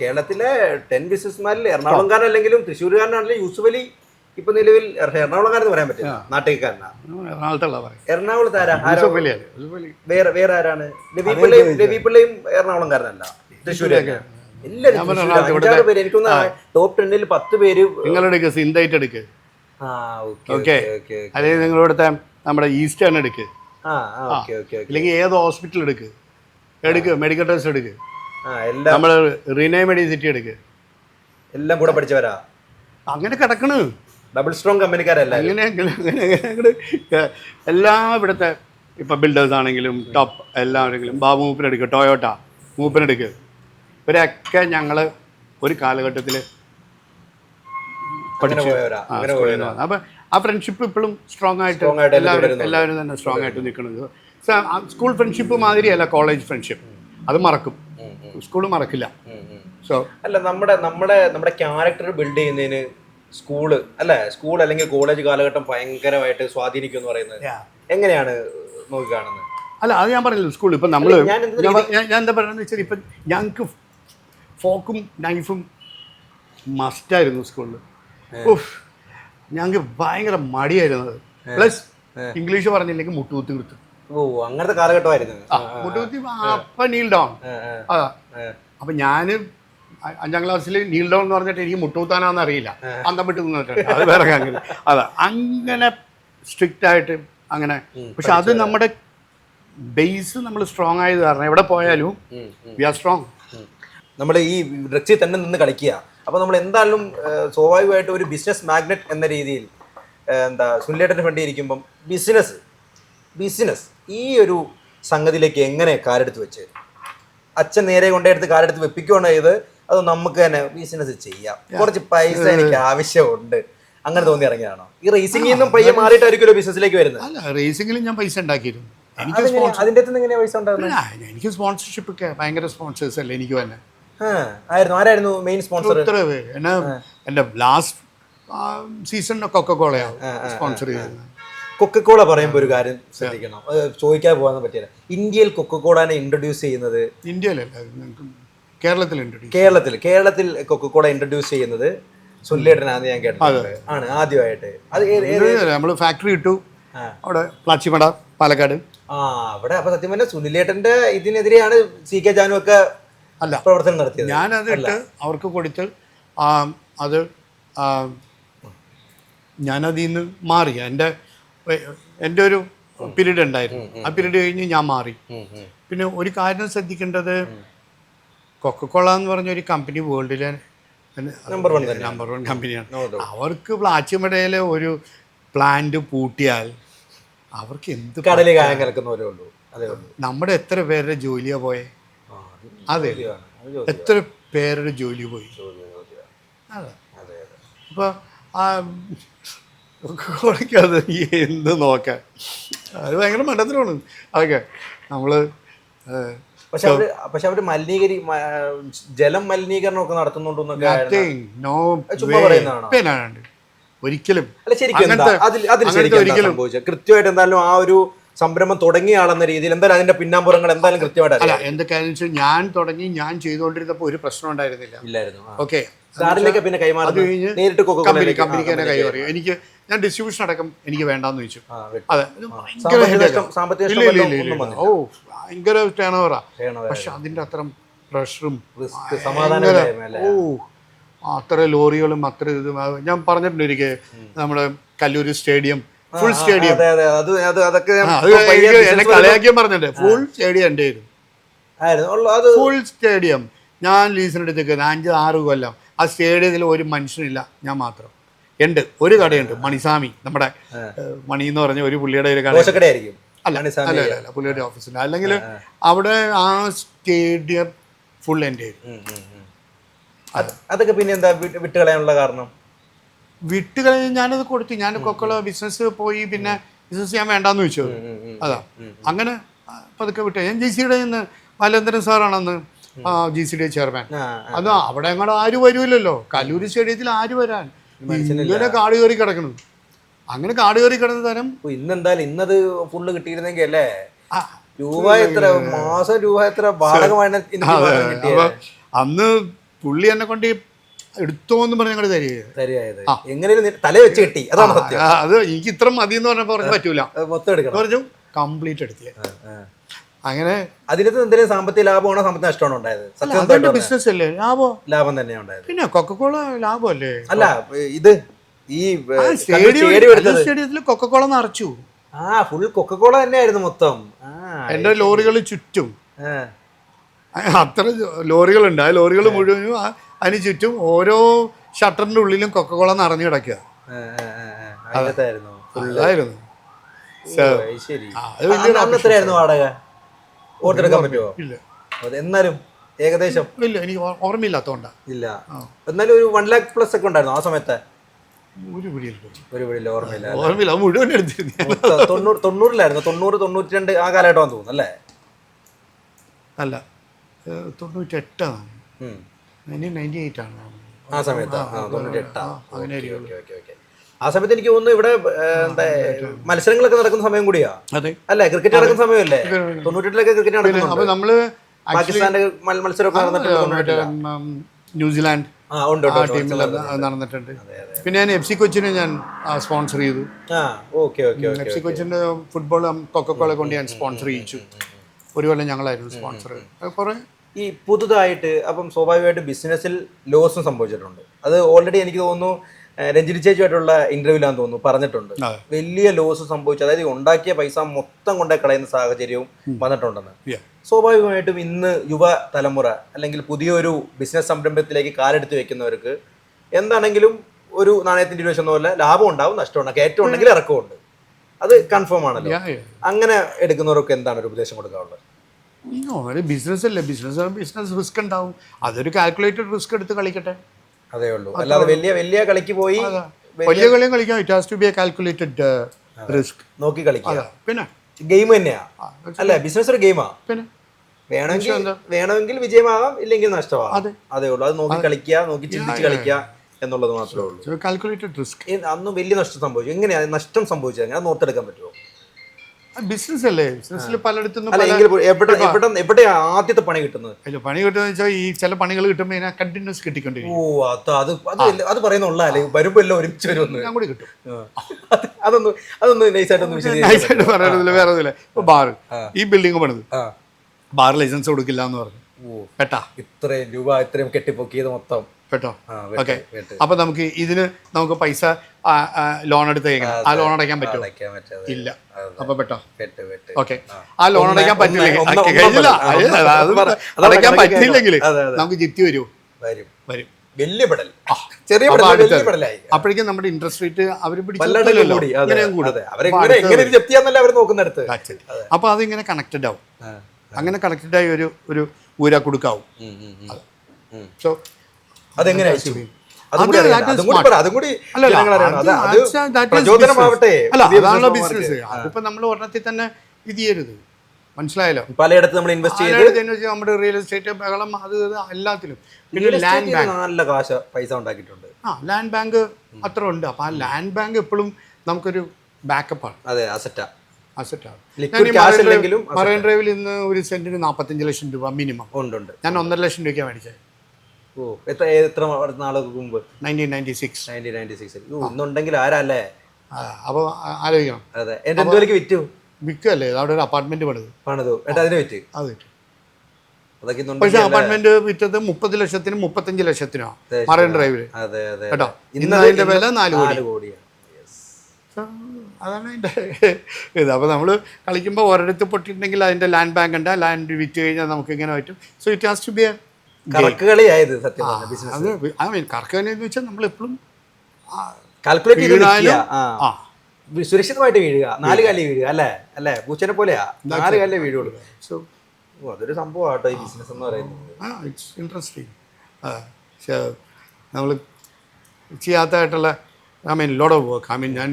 കേരളത്തിലെ 10 ബിസിനസ്മാരിൽ എറണാകുളംകാരനല്ലെങ്കിലും തൃശ്ശൂർകാരനാണെങ്കിലും യൂസുഫ് അലി ഇപ്പൊ നിലവിൽ എറണാകുളംകാരെന്ന് പറയാൻ പറ്റില്ല, നാട്ടുകാരനാണ്. എറണാകുളത്ത് വേറെ ആരാണ്? രവി പിള്ളയും എറണാകുളംകാരനല്ല, തൃശ്ശൂർകാരനാണ്. എനിക്കൊന്ന് ടോപ്പ് 10 10 പേര് നിങ്ങളുടെ എടുക്ക്. അല്ലെങ്കിൽ നിങ്ങളിവിടുത്തെ നമ്മുടെ ഈസ്റ്റേൺ എടുക്ക്, അല്ലെങ്കിൽ ഏത് ഹോസ്പിറ്റൽ എടുക്ക്, മെഡിക്കൽ ടെസ്റ്റ് എടുക്ക്, നമ്മൾ റീനെ മെഡിസിറ്റി എടുക്ക്, എല്ലാം കൂടെ പഠിച്ചവരാ. അങ്ങനെ കിടക്കണ്. Double strong കമ്പനിക്കാരല്ല. അങ്ങനെ എല്ലാ ഇവിടുത്തെ ഇപ്പം ബിൽഡേഴ്സ് ആണെങ്കിലും ടോപ്പ് എല്ലാവരെങ്കിലും ബാബു മൂപ്പനെടുക്കുക, ടൊയോട്ട മൂപ്പനെടുക്കുക, ഇവരൊക്കെ ഞങ്ങൾ ഒരു കാലഘട്ടത്തിൽ പഠിച്ചു. അപ്പം ആ ഫ്രണ്ട്ഷിപ്പ് ഇപ്പോഴും സ്ട്രോങ് ആയിട്ട് എല്ലാവരും തന്നെ സ്ട്രോങ് ആയിട്ട് നിൽക്കുന്നത്. സ്കൂൾ ഫ്രണ്ട്ഷിപ്പ് മാതിരിയല്ല കോളേജ് ഫ്രണ്ട്ഷിപ്പ്. അത് മറക്കും, സ്കൂൾ മറക്കില്ല. സോ അല്ല, നമ്മുടെ ക്യാരക്ടർ ബിൽഡ് ചെയ്യുന്നതിന് സ്കൂള് അല്ലെങ്കിൽ കോളേജ് കാലഘട്ടം ഭയങ്കരമായിട്ട് സ്വാധീനിക്കും എന്ന് പറയുന്നത് എങ്ങനെയാണ് നോക്കി കാണുന്നത്? അല്ല, അത് ഞാൻ പറഞ്ഞില്ല. സ്കൂളിൽ ഇപ്പം നമ്മൾ ഞാൻ എന്താ പറയുന്നത് വെച്ചാൽ ഇപ്പം ഞങ്ങൾക്ക് ഫോക്കും നൈഫും മസ്റ്റായിരുന്നു സ്കൂളിൽ. ഞങ്ങൾക്ക് ഭയങ്കര മടിയായിരുന്നത്. പ്ലസ് ഇംഗ്ലീഷ് പറഞ്ഞില്ലെങ്കിൽ മുട്ടുകുത്തി കൊടുത്തു. അങ്ങനത്തെ കാലഘട്ടമായിരുന്നു. മുട്ടുകുത്തി അപ്പം നീൽ ഡൗൺ. അതാ. അപ്പം ഞാൻ 5ാം ക്ലാസ്സിൽ നീൽ ഡൗൺ എന്ന് പറഞ്ഞിട്ട് എനിക്ക് മുട്ടുകുത്താനാന്ന് അറിയില്ല, അന്തം വിട്ട് നിന്നിട്ടുണ്ട്. അത് വേറെ കാര്യം. അതാ, അങ്ങനെ സ്ട്രിക്റ്റ് ആയിട്ട് അങ്ങനെ. പക്ഷെ അത് നമ്മുടെ ബേസ് നമ്മൾ സ്ട്രോങ് ആയത് കാരണം എവിടെ പോയാലും വി ആർ സ്ട്രോങ്. നമ്മൾ ഈ ഡ്രഗ്സിൽ തന്നെ നിന്ന് കളിക്കുക. അപ്പോൾ നമ്മൾ എന്തായാലും സ്വാഭാവികമായിട്ട് ഒരു ബിസിനസ് മാഗ്നറ്റ് എന്ന രീതിയിൽ സുനിലേട്ടൻ്റെ ഫ്രണ്ട് ഇരിക്കുമ്പം ബിസിനസ് ഈ ഒരു സംഗതിയിലേക്ക് എങ്ങനെ കാലെടുത്ത് വെച്ച്? അച്ഛൻ നേരെ കൊണ്ടെടുത്ത് കാലെടുത്ത് വെപ്പിക്കുകയാണ് ചെയ്ത്, അത് നമുക്ക് തന്നെ ബിസിനസ് ചെയ്യാം, കുറച്ച് പൈസ എനിക്ക് ആവശ്യമുണ്ട്, അങ്ങനെ തോന്നി ഇറങ്ങിയതാണോ? ഈ റേസിംഗിൽ നിന്നും പയ്യെ മാറിയിട്ടായിരിക്കുമല്ലോ ബിസിനസ്സിലേക്ക് വരുന്നത്. അല്ല, റേസിംഗിൽ ഞാൻ പൈസ ഉണ്ടാക്കിയിരുന്നു. അതിൻ്റെ എങ്ങനെയാ പൈസ ഉണ്ടായിരുന്നത്? എനിക്ക് സ്പോൺസർഷിപ്പ് ഒക്കെ ഭയങ്കര സ്പോൺസേഴ്സ് അല്ലേ എനിക്ക് തന്നെ ആരായിരുന്നു മെയിൻ സ്പോൺസർ? എൻ്റെ ലാസ്റ്റ് സീസണിലൊക്കെ കൊക്കക്കോളയാണ് സ്പോൺസർ ചെയ്തത്. കൊക്കക്കോള പറയുമ്പോൾ ഒരു കാര്യം ശ്രദ്ധിക്കണം, ചോദിക്കാൻ പോകാൻ പറ്റില്ല. ഇന്ത്യയിൽ കൊക്കക്കോളനെ ഇൻട്രൊഡ്യൂസ് ചെയ്യുന്നത് കേരളത്തിൽ കൊക്കക്കോള ഇൻട്രൊഡ്യൂസ് ചെയ്യുന്നത് സുനിലേട്ടനാണെന്ന് ഞാൻ കേട്ടിട്ടുണ്ട്. ആണ് ആദ്യമായിട്ട്. നമ്മൾ ഫാക്ടറി ഇട്ടു, അവിടെ പ്ലാച്ചിമട പാലക്കാട്. ആ അവിടെ അപ്പൊ സത്യം പറഞ്ഞാൽ സുനിലേട്ടന്റെ ഇതിനെതിരെയാണ് CK ജാനു ഒക്കെ അല്ല പ്രവർത്തനം നടത്തിയത്. ഞാനത് ഇട്ട് അവർക്ക് കൊടുത്ത് അത് ഞാനതിൽ നിന്ന് മാറി. എൻ്റെ ഒരു പീരീഡ് ഉണ്ടായിരുന്നു. ആ പീരീഡ് കഴിഞ്ഞ് ഞാൻ മാറി. പിന്നെ ഒരു കാര്യം ശ്രദ്ധിക്കേണ്ടത്, കൊക്കക്കോള എന്ന് പറഞ്ഞ ഒരു കമ്പനി വേൾഡിലെ നമ്പർ 1 കമ്പനിയാണ്. അവർക്ക് പ്ലാച്ചിമടയിലെ ഒരു പ്ലാന്റ് പൂട്ടിയാൽ അവർക്ക് എന്ത് കടലിൽ കായം കലക്കുന്നവരേ ഉള്ളൂ. അതേ ഉള്ളൂ. നമ്മുടെ എത്ര പേരുടെ ജോലിയാ പോയെ? അതെ, എത്ര പേരുടെ ജോലി പോയി. അതെ, അപ്പോൾ അത് എന്ത് നോക്കാൻ, അത് ഭയങ്കര മണ്ടത്തിലാണ് അതൊക്കെ നമ്മൾ. പക്ഷെ അവര് ജലം മലിനീകരണം ഒക്കെ നടത്തുന്നുണ്ടെന്നൊക്കെ ഒരിക്കലും കൃത്യമായിട്ട് എന്തായാലും ആ ഒരു സംരംഭം തുടങ്ങിയ ആളെന്ന രീതിയിൽ എന്തായാലും അതിന്റെ പിന്നാമ്പുറങ്ങൾ എന്തായാലും കൃത്യമായിട്ട് അല്ല. എന്ത് കാര്യം വെച്ചാൽ ഞാൻ ചെയ്തുകൊണ്ടിരുന്നപ്പോൾ ഒരു പ്രശ്നം ഉണ്ടായിരുന്നില്ല. ഓക്കെ, പിന്നെ നേരിട്ട് കമ്പനിക്ക് തന്നെ കൈമാറി. ഞാൻ ഡിസ്ട്രിബ്യൂഷൻ അടക്കം എനിക്ക് വേണ്ടാന്ന് വെച്ചു. അതെ, ഓ ഭയങ്കര ടേൺ ഓവറാ. പക്ഷെ അതിന്റെ അത്ര പ്രഷറും അത്ര ലോറികളും അത്ര ഇതും ഞാൻ പറഞ്ഞിട്ടുണ്ട്. ഒരിക്കൽ നമ്മുടെ കല്ലൂര് സ്റ്റേഡിയം, ഫുൾ സ്റ്റേഡിയം, എന്നെ കളിയാക്കിയും പറഞ്ഞിട്ടുണ്ട്. ഫുൾ സ്റ്റേഡിയം എൻ്റെ ആയിരുന്നു. ഫുൾ സ്റ്റേഡിയം ഞാൻ ലീസിനെടുത്തേക്ക് 5-6 കൊല്ലം. ആ സ്റ്റേഡിയത്തിൽ ഒരു മനുഷ്യനില്ല, ഞാൻ മാത്രം. ഉണ്ട്, ഒരു കടയുണ്ട്, മണിസ്വാമി, നമ്മുടെ മണി എന്ന് പറഞ്ഞ ഒരു പുള്ളിയുടെ ഒരു കട. അല്ല അല്ല പുള്ളിയുടെ ഓഫീസിൽ. അല്ലെങ്കിൽ അവിടെ ആ സ്റ്റേഡിയം ഫുൾ എൻ്റെ ആയിരുന്നു. അതൊക്കെ പിന്നെ എന്താ വിട്ടുകളയാനുള്ള കാരണം? വിട്ടുകളഞ്ഞ് ഞാനത് കൊടുത്തു. ഞാൻ കൊക്കോള ബിസിനസ് പോയി. പിന്നെ ബിസിനസ് ഞാൻ വേണ്ടാന്ന് വെച്ചു. അതാ അങ്ങനെ പതുക്കെ വിട്ടു. ഞാൻ GCD നിന്ന് മലേന്ദ്രൻ സാറാണെന്ന് GCD ചെയർമാൻ. അത് അവിടെ അങ്ങോട്ട് ആരും വരുമല്ലോ. കല്ലൂർ സ്റ്റേഡിയത്തിൽ ആര് വരാൻ? ഇങ്ങനെ കാട് കയറി കിടക്കണം. അങ്ങനെ കാട് കയറി കിടന്ന തരം ഇന്നെന്തായാലും ഇന്നത് ഫുള്ള് കിട്ടിയിരുന്നെങ്കിൽ അല്ലേ രൂപ എത്ര മാസം രൂപ എത്ര ബാധകമാണ്. അന്ന് പുള്ളി എന്നെ കൊണ്ട് എടുത്തോന്ന് പറഞ്ഞ ഞങ്ങൾ എങ്ങനെയും തല വെച്ച് കിട്ടി. അതാണ് അത് എനിക്ക് ഇത്ര മതി എന്ന് പറഞ്ഞപ്പോൾ പറഞ്ഞു പറ്റൂല, മൊത്തം എടുക്കണം പറഞ്ഞു. കംപ്ലീറ്റ് എടുത്തിയ. അങ്ങനെ അതിനകത്ത് എന്തെങ്കിലും സാമ്പത്തിക ലാഭമാണോ സാമ്പത്തിക നഷ്ടമാണോ ഉണ്ടായത്? ബിസിനസ് അല്ലേ, ലാഭം തന്നെയാണ് ഉണ്ടായത്. പിന്നെ കൊക്കക്കോള ലാഭമല്ലേ? അല്ല ഇത് ഈ സ്റ്റേഡിയത്തിൽ കൊക്കക്കോള നിറച്ചു. ഫുൾ കൊക്കക്കോള തന്നെയായിരുന്നു മൊത്തം. എന്റെ ലോറികൾ ചുറ്റും അത്ര ലോറികളുണ്ട്. ആ ലോറികൾ മുഴുവനും അതിന് ചുറ്റും ഓരോ ഷട്ടറിന്റെ ഉള്ളിലും കൊക്കക്കോള നിറഞ്ഞു കിടക്കുക. അതായിരുന്നു. വാടക ഓർത്തെടുക്കാൻ പറ്റുമോ? ഇല്ല. എന്നാലും ഏകദേശം ഇല്ല, എനിക്ക് ഓർമ്മയില്ലാത്തോണ്ടാ. ഇല്ല, എന്നാലും ഒരു 1 lakh പ്ലസ് ഒക്കെ ഉണ്ടായിരുന്നു ആ സമയത്ത്. ഒരു പിടിയില്ല, ഓർമ്മയില്ല. മുഴുവൻ എടുത്തിരുന്നു. 90-ലായിരുന്നു, 90-92 ആ കാലഘട്ടമാണെന്ന് തോന്നുന്നു അല്ലേ? അല്ല, 98 ആണ്. 98 ആണ് ആ സമയത്ത്. 98 ആ സമയത്ത് എനിക്ക് തോന്നുന്നു ഇവിടെ എന്താ മത്സരങ്ങളൊക്കെ നടക്കുന്ന സമയം കൂടിയാ അല്ലേ? ക്രിക്കറ്റ് നടക്കുന്ന സമയമല്ലേ? 98-ലൊക്കെ ക്രിക്കറ്റ് നടക്കുന്നു. നമ്മള് പാകിസ്ഥാന്റെ മത്സരമൊക്കെ നടന്നിട്ടുണ്ട്. ന്യൂസിലാൻഡ് ടീമിൽ നടന്നിട്ടുണ്ട്. പിന്നെ ഞാൻ FC കൊച്ചിനെ ഞാൻ സ്പോൺസർ ചെയ്തു. FC കൊച്ചിന്റെ ഫുട്ബോൾ കൊക്കക്കോള കൊണ്ട് ഞാൻ സ്പോൺസർ ചെയ്യിച്ചു. ഒരു കൊല്ലം ഞങ്ങളായിരുന്നു സ്പോൺസർ. കുറെ ഈ പുതുതായിട്ട് അപ്പം സ്വാഭാവികമായിട്ട് ബിസിനസ്സിൽ ലോസും സംഭവിച്ചിട്ടുണ്ട്. അത് ഓൾറെഡി എനിക്ക് തോന്നുന്നു രഞ്ജിനി ചേച്ചിയായിട്ടുള്ള ഇന്റർവ്യൂലാന്ന് തോന്നുന്നു പറഞ്ഞിട്ടുണ്ട്. വലിയ ലോസ് സംഭവിച്ചു, അതായത് ഉണ്ടാക്കിയ പൈസ മൊത്തം കൊണ്ടേ കളയുന്ന സാഹചര്യവും വന്നിട്ടുണ്ടെന്ന്. സ്വാഭാവികമായിട്ടും ഇന്ന് യുവ തലമുറ അല്ലെങ്കിൽ പുതിയൊരു ബിസിനസ് സംരംഭത്തിലേക്ക് കാലെടുത്ത് വെക്കുന്നവർക്ക് എന്താണെങ്കിലും ഒരു നാണയത്തിന്റെ ഇരുവശം പോലെ ലാഭം ഉണ്ടാവും, നഷ്ടം ഉണ്ടാവും, കയറ്റം ഉണ്ടെങ്കിൽ ഇറക്കമുണ്ട്. അത് കൺഫേം ആണല്ലോ. അങ്ങനെ എടുക്കുന്നവർക്ക് എന്താണ് ഒരു ഉപദേശം കൊടുക്കാനുള്ളത്? ബിസിനസ് അല്ലേ, ബിസിനസ് റിസ്ക് ഉണ്ടാവും. അതൊരു കാൽക്കുലേറ്റഡ് റിസ്ക് എടുത്ത് കളിക്കട്ടെ, അതേ ഉള്ളൂ. അല്ലാതെ വലിയ കളിക്ക് പോയി വലിയ കളിയും കളിക്കാം. It has to be a calculated risk. നോക്കി കളിക്കുക. പിന്നെ ഗെയിം തന്നെയാ അല്ലേ? ബിസിനസ് ഒരു ഗെയിമാ. പിന്നെ വേണമെങ്കിൽ വിജയമാകാം, ഇല്ലെങ്കിൽ നഷ്ടമാകാം. അതേ ഉള്ളൂ. അത് നോക്കി കളിക്കുക, നോക്കി ചിന്തിച്ച് കളിക്കുക എന്നുള്ളത് മാത്രമേ ഉള്ളൂ. Calculated risk. അന്ന് വലിയ നഷ്ടം സംഭവിച്ചു. എങ്ങനെയാ നഷ്ടം സംഭവിച്ചത്? അങ്ങനെ നോർത്തെടുക്കാൻ പറ്റുമോ? ബിസിനസ് അല്ലേ, ബിസിനസ്സിൽ പലയിടത്തുനിന്നും അല്ല എങ്കിൽ എവിടെയാ ആദ്യത്തെ പണി കിട്ടുന്നത്? അല്ല, പണി കിട്ടുന്ന വെച്ചാൽ ഈ ചില പണികൾ കിട്ടുമ്പോൾ ഇതിനെ കണ്ടിന്യൂസ് കിട്ടിക്കൊണ്ടിരിക്കും. ഓ അത് പറയുന്നുള്ളല്ലേ, വരുമ്പോ എല്ലാം ഒരുമിച്ച് വരുമെന്ന്. ഞാൻ കൂടി കിട്ടും. അതൊന്ന് നൈസായിട്ടൊന്ന് നൈസായിട്ട് പറയുന്നില്ല, വേറെ ഒന്നുമില്ല. ഇപ്പൊ ബാർ, ഈ ബിൽഡിംഗ് പണിത് ബാർ ലൈസൻസ് കൊടുക്കില്ല എന്ന് പറഞ്ഞു. പെട്ടാ ഇത്രയും രൂപ ഇത്രയും കെട്ടിപ്പൊക്കിയത് മൊത്തം പെട്ടോ. ഓക്കെ, അപ്പൊ നമുക്ക് പൈസ ലോൺ എടുത്ത് ആ ലോൺ അടയ്ക്കാൻ പറ്റുമോ? ഇല്ല. അപ്പൊ പെട്ടോ. ഓക്കെ, ആ ലോൺ അടയ്ക്കാൻ പറ്റില്ലെങ്കിൽ അടയ്ക്കാൻ പറ്റില്ലെങ്കിൽ നമുക്ക് ജിറ്റി വരുമോ? വരും. അപ്പോഴേക്കും നമ്മുടെ ഇൻട്രസ്റ്റ് റേറ്റ് അവർ പിടിച്ചല്ലോ. അപ്പൊ അതിങ്ങനെ കണക്റ്റഡ് ആവും. അങ്ങനെ കണക്റ്റഡ് ആയി ഒരു ഊരാ കൊടുക്കാവും. സോ അതെങ്ങനെ ബിസിനസ്. അതിപ്പോ നമ്മൾ ഒരെണ്ണത്തിൽ തന്നെ ഇത് ചെയ്യരുത്, മനസ്സിലായല്ലോ. പലയിടത്ത് നമ്മൾ ഇൻവെസ്റ്റ് ചെയ്ത് നമ്മുടെ റിയൽ എസ്റ്റേറ്റ് ബഹളം അത് എല്ലാത്തിലും. പിന്നെ ലാൻഡ് ബാങ്ക് നല്ല പൈസ ഉണ്ടാക്കിയിട്ടുണ്ട്. ലാൻഡ് ബാങ്ക് അത്ര ഉണ്ട്. അപ്പൊ ആ ലാൻഡ് ബാങ്ക് എപ്പോഴും നമുക്കൊരു ബാക്കപ്പാണ്. അതെ, അസറ്റാണ്. മറൈൻ ഡ്രൈവിൽ ഇന്ന് ഒരു സെന്റിന് 45 ലക്ഷം രൂപ മിനിമം ഉണ്ട്. ഞാൻ 1.5 ലക്ഷം രൂപയ്ക്കാണ് മേടിച്ചത്. എത്ര നാളുകൾക്ക് മുമ്പ്? 1996. ഇന്നുണ്ടെങ്കിൽ ആരല്ലേ? അപ്പൊ ആലോചിക്കണം. അതെ, എന്ത് വിലക്ക് വിറ്റു? വിൽക്കല്ലേ, അവിടെ ഒരു അപ്പാർട്ട്മെന്റ് പണിതു. അതിന് വിറ്റ്. അത് വിറ്റു. പക്ഷെ അപ്പാർട്ട്മെന്റ് വിറ്റത് 30 ലക്ഷത്തിനും 35 ലക്ഷത്തിനോ മറൈൻ ഡ്രൈവില് കേട്ടോ. ഇന്ന് അതിന്റെ വില 4 കോടിയാണ്. അതാണ് അതിന്റെ ഇത്. അപ്പൊ നമ്മള് കളിക്കുമ്പോൾ ഒരിടത്ത് പൊട്ടിയിട്ടുണ്ടെങ്കിൽ അതിന്റെ ലാൻഡ് ബാങ്ക് ഉണ്ട്. ലാൻഡ് വിറ്റ് കഴിഞ്ഞാൽ നമുക്ക് ഇങ്ങനെ പറ്റും. So it has to be കറക്കുകളിയായത് സത്യം. കറക്കുകളി എന്ന് വെച്ചാൽ നമ്മൾ എപ്പോഴും സുരക്ഷിതമായിട്ട് വീഴുക, 4 കാലിൽ വീഴുക. അല്ലേ പൂച്ചനെ പോലെയാ 4 കാലിലെ വീഴുള്ളൂ. സോ അതൊരു സംഭവമാട്ടോ ഈ ബിസിനസ് എന്ന് പറയുന്നത്. It's interesting. നമ്മൾ ചെയ്യാത്തതായിട്ടുള്ള ലോഡ് ഓഫ് വർക്ക്. ഞാൻ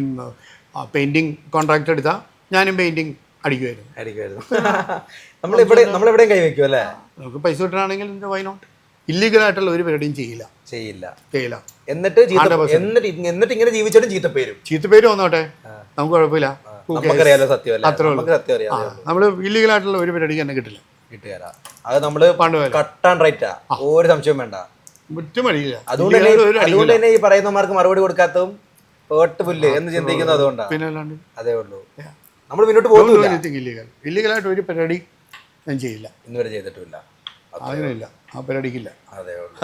പെയിന്റിങ് കോൺട്രാക്ട് എടുത്താൽ ഞാനും പെയിന്റിങ് അടിക്കുമായിരുന്നു. നമ്മളെവിടെയും കൈവയ്ക്കും അല്ലേ? നമുക്ക് പൈസ കിട്ടണമെങ്കിൽ വൈ നോട്ട്. ഇല്ലീഗലായിട്ടുള്ള ഒരു പരിപാടിയും ചെയ്യില്ല. എന്നിട്ട് ഇങ്ങനെ ജീവിച്ചിട്ടും ചീത്തപ്പേര് വന്നോട്ടെ, നമുക്ക് കുഴപ്പമില്ല. അത്രേ ഉള്ളൂ. നമ്മള് ഇല്ലീഗലായിട്ടുള്ള ഒരു പരിപാടിക്ക് തന്നെ കിട്ടില്ല. അത് നമ്മള് കട്ടാൻ റൈറ്റാ, ഒരു സംശയം വേണ്ട. അതുകൊണ്ട് തന്നെ ഈ പറയുന്നവർക്ക് മറുപടി കൊടുക്കാത്തതും പുല്ല് എന്ന് ചിന്തിക്കുന്നത് അതുകൊണ്ടാണ്. പിന്നെ അല്ലാണ്ട് അതേ ഉള്ളൂ. നമ്മൾ മുന്നോട്ട് പോകുന്നില്ല. ഇല്ലീഗലായിട്ട് ഒരു പരിപാടി ഞാൻ ചെയ്യില്ല, ഇന്നുവരെ ചെയ്തിട്ടില്ല. അതിനില്ല, ആ പരിപാടിക്കില്ല. അതേ ഉള്ളൂ.